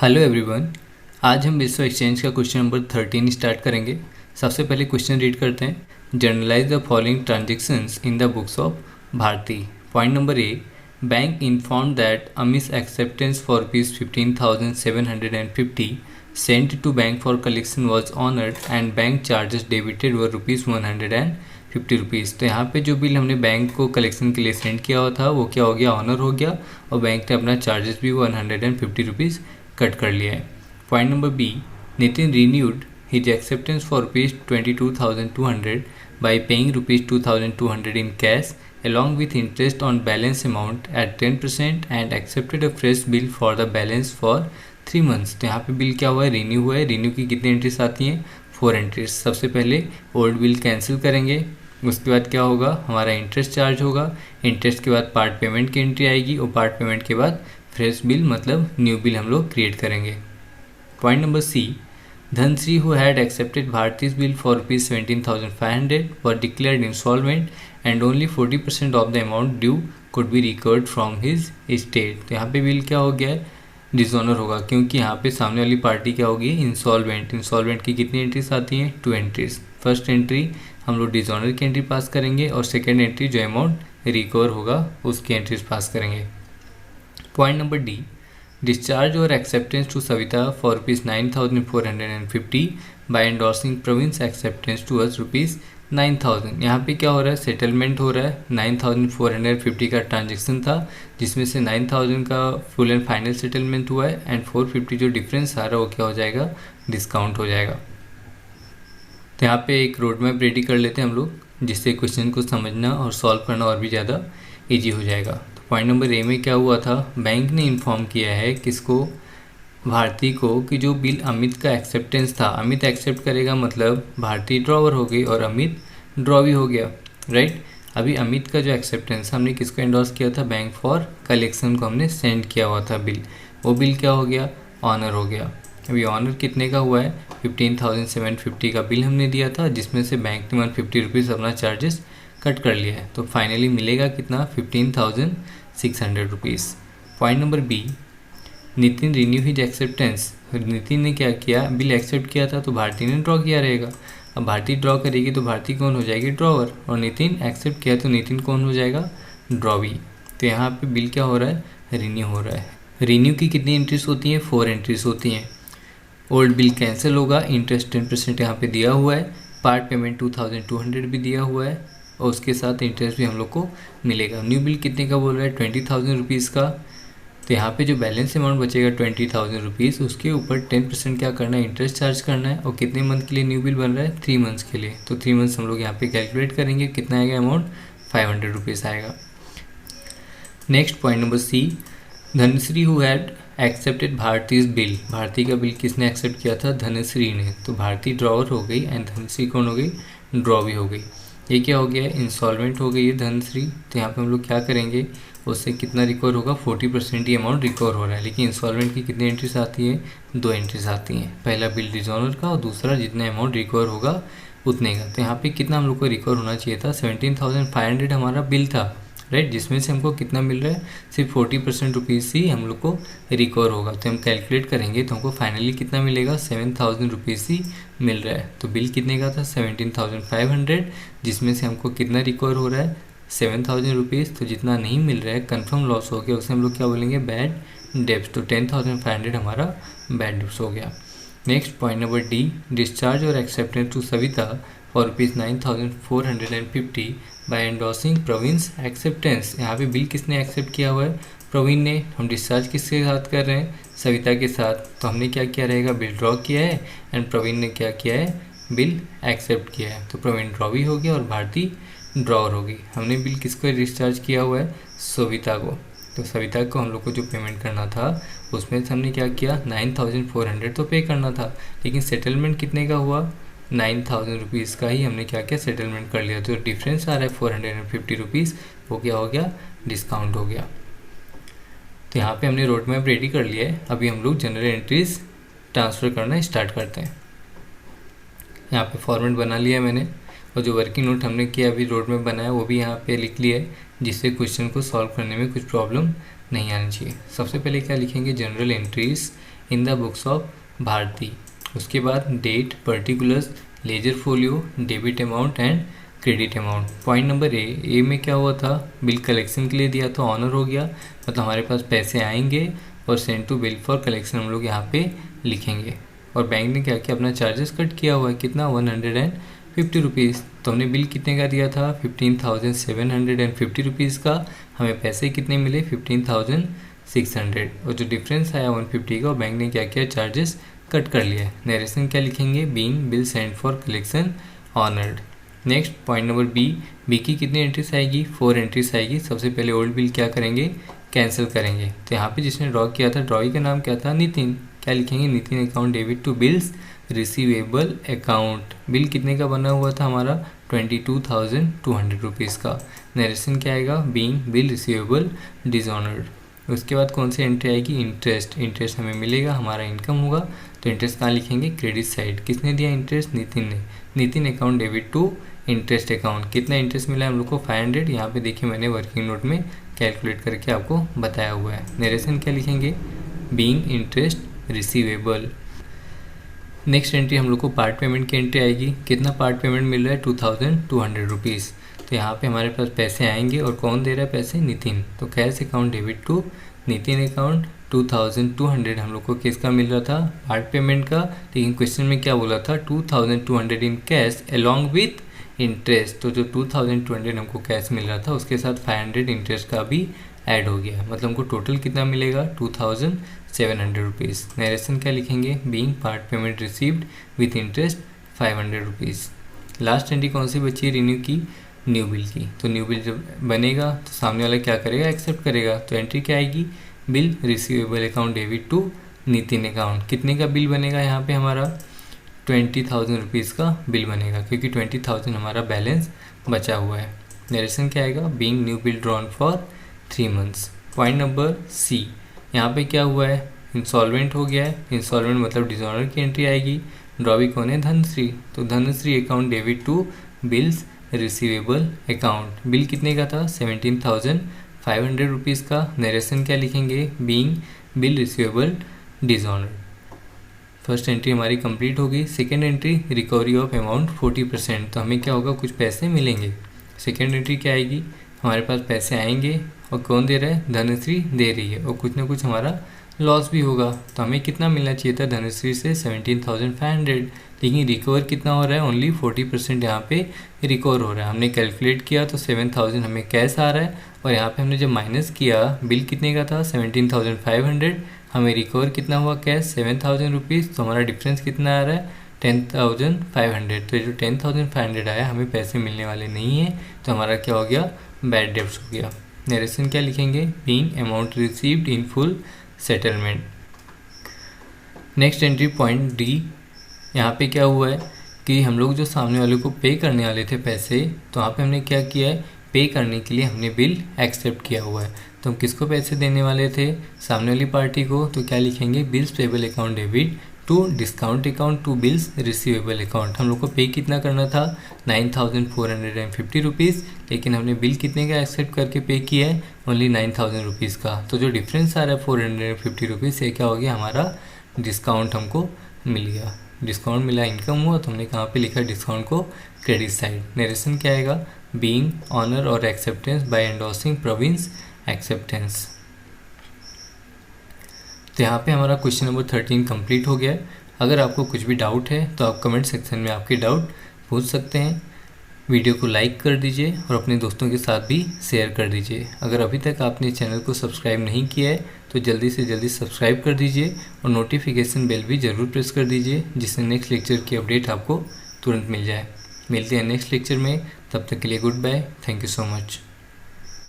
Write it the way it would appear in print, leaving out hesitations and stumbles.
Hello everyone. आज हम विश्व एक्सचेंज का क्वेश्चन नंबर 13 स्टार्ट करेंगे। सबसे पहले क्वेश्चन रीड करते हैं। Journalize the following transactions in the books of Bharati. Point number A, bank inform that Ami's acceptance for ₹15,750 sent to bank for collection was honoured and bank charges debited were ₹150। तो यहाँ पे जो bill हमने bank को collection के लिए send किया हुआ था वो क्या हो गया, ऑनर हो गया, और बैंक ने अपना चार्जेस भी ₹150 कट कर लिया है। Point number B, Nitin renewed his acceptance for ₹22,200 by paying ₹2,200 in cash along with interest on balance amount at 10% and accepted a fresh bill for the balance for 3 months। तो यहाँ पे bill क्या हुआ है, रिन्यू हुआ है। रिन्यू की कितनी एंट्रीज आती हैं, 4 एंट्रीज। सबसे पहले ओल्ड बिल कैंसिल करेंगे, उसके बाद क्या होगा, हमारा इंटरेस्ट चार्ज होगा। इंटरेस्ट के बाद पार्ट पेमेंट की एंट्री आएगी और पार्ट पेमेंट के बाद फ्रेश बिल मतलब न्यू बिल हम लोग क्रिएट करेंगे। Point number C, Dhanashree who had accepted Bharati's bill for ₹17,500 were declared insolvent and only 40% of the amount due could be recovered from his estate. तो यहाँ पे बिल क्या हो गया है, डिसऑनर होगा, क्योंकि यहाँ पे सामने वाली पार्टी क्या होगी, इंसॉल्वेंट। इंसॉल्वेंट की कितनी एंट्रीज आती हैं, 2 एंट्रीज। फर्स्ट एंट्री हम लोग डिसऑनर की एंट्री पास करेंगे और सेकेंड एंट्री जो अमाउंट रिकवर होगा उसकी एंट्रीज पास करेंगे। पॉइंट नंबर डी, डिस्चार्ज और acceptance to Savita for ₹9,450 by endorsing Praveen's acceptance to us ₹9,000। यहाँ पे क्या हो रहा है, सेटलमेंट हो रहा है। 9,450 का ट्रांजेक्शन था जिसमें से 9,000 का फुल एंड फाइनल सेटलमेंट हुआ है एंड 450 जो डिफरेंस आ रहा है वो क्या हो जाएगा, डिस्काउंट हो जाएगा। तो यहाँ पे एक रोड मैप रेडी कर लेते हैं हम लोग, जिससे क्वेश्चन को समझना और सॉल्व करना और भी ज़्यादा ईजी हो जाएगा। पॉइंट नंबर ए में क्या हुआ था, बैंक ने इन्फॉर्म किया है किसको, भारती को, कि जो बिल अमित का एक्सेप्टेंस था, अमित एक्सेप्ट करेगा मतलब भारती ड्रॉवर हो गई और अमित ड्रॉ भी हो गया, राइट। अभी अमित का जो एक्सेप्टेंस हमने किसको एंडोर्स किया था, बैंक फॉर कलेक्शन को हमने सेंड किया हुआ था बिल, वो बिल क्या हो गया, ऑनर हो गया। अभी ऑनर कितने का हुआ है, 15,750 का बिल हमने दिया था, जिसमें से बैंक ने ₹150 अपना चार्जेस कट कर लिया है। तो फाइनली मिलेगा कितना, ₹15,600। Point number B, Nitin renew his acceptance. Nitin ने क्या किया, बिल एक्सेप्ट किया था तो भारती ने ड्रॉ किया रहेगा। अब भारती ड्रॉ करेगी तो भारती कौन हो जाएगी, ड्रॉवर, और नितिन एक्सेप्ट किया तो नितिन कौन हो जाएगा, ड्रॉवी। तो यहाँ पे बिल क्या हो रहा है, रिन्यू हो रहा है। रिन्यू की कितनी एंट्रीज होती हैं, 4 एंट्रीज होती हैं। ओल्ड बिल कैंसिल होगा, इंटरेस्ट 10% यहाँ पे दिया हुआ है, पार्ट पेमेंट 2,200 भी दिया हुआ है और उसके साथ इंटरेस्ट भी हम लोग को मिलेगा। न्यू बिल कितने का बोल रहा है, ₹20,000 का। तो यहाँ पे जो बैलेंस अमाउंट बचेगा ₹20,000, उसके ऊपर 10% क्या करना है, इंटरेस्ट चार्ज करना है। और कितने मंथ के लिए न्यू बिल बन रहा है, 3 मंथ्स के लिए। तो 3 मंथ्स हम लोग यहाँ पे कैलकुलेट करेंगे, कितना आएगा अमाउंट, ₹500 आएगा। Next point number C, Dhanashree who had accepted Bharati's bill. Bharati का बिल किसने एक्सेप्ट किया था, धनश्री ने। तो भारती ड्रॉवर हो गई एंड धनश्री कौन हो गई, ड्रॉ भी हो गई। ये क्या हो गया, इंसॉल्वेंट हो गई है धनश्री। तो यहाँ पे हम लोग क्या करेंगे, उससे कितना रिकवर होगा, 40% ही अमाउंट रिकवर हो रहा है। लेकिन इंसॉल्वेंट की कितनी एंट्रीज आती है, 2 एंट्रीज आती हैं। पहला बिल डिसऑनर का और दूसरा जितना अमाउंट रिकवर होगा उतने का। तो यहाँ पे कितना हम लोग को रिकवर होना चाहिए था, 17,500 हमारा बिल था, राइट, जिसमें से हमको कितना मिल रहा है, सिर्फ 40% रुपीज़ ही हम लोग को रिकवर होगा। तो हम कैलकुलेट करेंगे तो हमको फाइनली कितना मिलेगा, ₹7,000 ही मिल रहा है। तो बिल कितने का था, 17,500, जिसमें से हमको कितना रिकवर हो रहा है, ₹7,000। तो जितना नहीं मिल रहा है, कंफर्म लॉस हो गया, उसे हम लोग क्या बोलेंगे, बैड डेब्ट्स। तो 10,500 हमारा बैड डेब्ट्स हो गया। Next point number D, discharge और acceptance to Savita for ₹9,450 by endorsing Praveen's acceptance. यहाँ पे बिल किसने एक्सेप्ट किया हुआ है, प्रवीण ने। हम डिस्चार्ज किसके साथ कर रहे हैं, सविता के साथ। तो हमने क्या किया रहेगा, बिल ड्रॉ किया है एंड प्रवीण ने क्या किया है, बिल एक्सेप्ट किया है। तो प्रवीण ड्रॉ भी हो गया और भारती ड्रॉवर हो गई। हमने बिल किसको डिस्चार्ज किया हुआ है, सविता को। तो सविता को हम लोग को जो पेमेंट करना था उसमें से हमने क्या किया, 9,400 तो पे करना था, लेकिन सेटलमेंट कितने का हुआ, ₹9,000 का ही हमने क्या किया, सेटलमेंट कर लिया। तो डिफरेंस आ रहा है ₹450, वो क्या हो गया, डिस्काउंट हो गया। तो यहाँ पे हमने रोड मैप रेडी कर लिया है। अभी हम लोग जनरल एंट्रीज ट्रांसफ़र करना स्टार्ट करते हैं। यहाँ पे फॉर्मेट बना लिया है मैंने, और जो वर्किंग नोट हमने किया अभी रोड मैप बनाया वो भी यहाँ पे लिख लिया है, जिससे क्वेश्चन को सॉल्व करने में कुछ प्रॉब्लम नहीं आनी चाहिए। सबसे पहले क्या लिखेंगे, general entries in the books of Bharti. उसके बाद date, particulars, ledger folio, debit amount and credit amount. Point number A में क्या हुआ था, बिल कलेक्शन के लिए दिया तो ऑनर हो गया, मतलब हमारे पास पैसे आएंगे और send to bill for collection हम लोग यहाँ पे लिखेंगे। और बैंक ने क्या किया, अपना चार्जेस कट किया हुआ है, कितना 150 रुपीज़। तो हमने बिल कितने का दिया था 15,750 रुपीज़ का, हमें पैसे कितने मिले 15,600, और जो डिफरेंस आया 150 का, बैंक ने क्या किया, चार्जेस कट कर लिया है। नरेशन क्या लिखेंगे, being bill send for collection honoured. Next point number B की कितनी एंट्रीज आएगी, 4 एंट्रीज आएगी। सबसे पहले ओल्ड बिल क्या करेंगे, कैंसिल करेंगे। तो यहाँ पे जिसने ड्रॉ किया था, ड्रॉई का नाम क्या था, नितिन। क्या लिखेंगे, Nitin account debit to bills receivable account. Bill कितने का बना हुआ था हमारा 22,200 रुपीज़ का। नरेशन क्या आएगा, बीइंग बिल रिसीवेबल डिसऑनर्ड। उसके बाद कौन सी एंट्री आएगी, इंटरेस्ट। इंटरेस्ट हमें मिलेगा, हमारा इनकम होगा, तो इंटरेस्ट कहाँ लिखेंगे, क्रेडिट साइड। किसने दिया इंटरेस्ट, नितिन ने। Nitin account debit to interest account. कितना इंटरेस्ट मिला हम लोग को 500। यहाँ पे देखिए मैंने वर्किंग नोट में कैलकुलेट करके आपको बताया हुआ है। नरेशन क्या लिखेंगे, being interest receivable. Next entry हम लोग को पार्ट पेमेंट की एंट्री आएगी। कितना पार्ट पेमेंट मिल रहा है 2,200 रुपीज़। तो यहाँ पे हमारे पास पैसे आएंगे और कौन दे रहा है पैसे, नितिन। तो cash account debit to Nitin account 2,200 हम लोग को किसका मिल रहा था, पार्ट पेमेंट का। लेकिन क्वेश्चन में क्या बोला था, 2,200 in cash along with interest. तो जो 2,200 हमको कैश मिल रहा था उसके साथ 500 इंटरेस्ट का भी ऐड हो गया, मतलब हमको टोटल कितना मिलेगा 2,700 रुपीज़। नरेशन क्या लिखेंगे, being part payment received with interest 500 rupees. Last entry कौन सी बची है, रिन्यू की, न्यू बिल की। तो न्यू बिल जब बनेगा तो सामने वाला क्या करेगा, एक्सेप्ट करेगा। तो एंट्री क्या आएगी, bill receivable account debit to Nitin account. कितने का बिल बनेगा यहाँ पे हमारा 20,000 रुपीज़ का बिल बनेगा, क्योंकि 20,000 हमारा बैलेंस बचा हुआ है। नरेशन क्या आएगा, being new bill drawn for 3 months. Point number C, यहाँ पे क्या हुआ है, इंसॉल्वेंट हो गया है। इंसॉल्वेंट मतलब डिसऑनर की एंट्री आएगी। ड्रॉवी कौन है, धनश्री। तो Dhanashree account debit to bills receivable account. Bill कितने का था 17,500 रुपीज़ का। नरेशन क्या लिखेंगे, being bill receivable dishonoured. First entry हमारी कंप्लीट होगी। Second entry recovery of amount 40%। तो हमें क्या होगा, कुछ पैसे मिलेंगे। सेकेंड एंट्री क्या आएगी, हमारे पास पैसे आएंगे और कौन दे रहा है, धनश्री दे रही है, और कुछ ना कुछ हमारा लॉस भी होगा। तो हमें कितना मिलना चाहिए था धनश्री से 17,500, लेकिन रिकवर कितना हो रहा है, ओनली 40% यहाँ पे रिकवर हो रहा है। हमने कैलकुलेट किया तो 7,000 हमें कैश आ रहा है, और यहाँ पे हमने जब माइनस किया, बिल कितने का था 17,500, हमें रिकवर कितना हुआ कैश 7,000 रुपीज़। तो हमारा डिफरेंस कितना आ रहा है 10,500। तो जो 10,500 आया, हमें पैसे मिलने वाले नहीं है, तो हमारा क्या हो गया, बैड डेब्ट्स हो गया। नरेशन क्या लिखेंगे, being amount received in full settlement. Next entry point D, यहाँ पे क्या हुआ है कि हम लोग जो सामने वाले को पे करने वाले थे पैसे, तो यहाँ पे हमने क्या किया है, पे करने के लिए हमने बिल एक्सेप्ट किया हुआ है। तो हम किसको पैसे देने वाले थे, सामने वाली पार्टी को। तो क्या लिखेंगे, bills payable account debit to discount account to bills receivable account. हम लोग को पे कितना करना था 9,450 रुपीज़, लेकिन हमने बिल कितने का एक्सेप्ट करके पे किया है, ओनली 9,000 रुपीज़ का। तो जो डिफरेंस आ रहा है 450 रुपीज़, ये क्या हो गया, हमारा डिस्काउंट हमको मिल गया। डिस्काउंट मिला, इनकम हुआ, तो हमने कहाँ पे लिखा डिस्काउंट को, क्रेडिट साइड। नरेशन क्या आएगा, बीइंग ऑनर और acceptance bye endorsing province acceptance. तो यहाँ पे हमारा क्वेश्चन नंबर 13 कंप्लीट हो गया है। अगर आपको कुछ भी डाउट है तो आप कमेंट सेक्शन में आपके डाउट पूछ सकते हैं। वीडियो को लाइक कर दीजिए और अपने दोस्तों के साथ भी शेयर कर दीजिए। अगर अभी तक आपने चैनल को सब्सक्राइब नहीं किया है तो जल्दी से जल्दी सब्सक्राइब कर दीजिए और नोटिफिकेशन बेल भी ज़रूर प्रेस कर दीजिए, जिससे नेक्स्ट लेक्चर की अपडेट आपको तुरंत मिल जाए। मिलते हैं नेक्स्ट लेक्चर में, तब तक के लिए goodbye, thank you so much.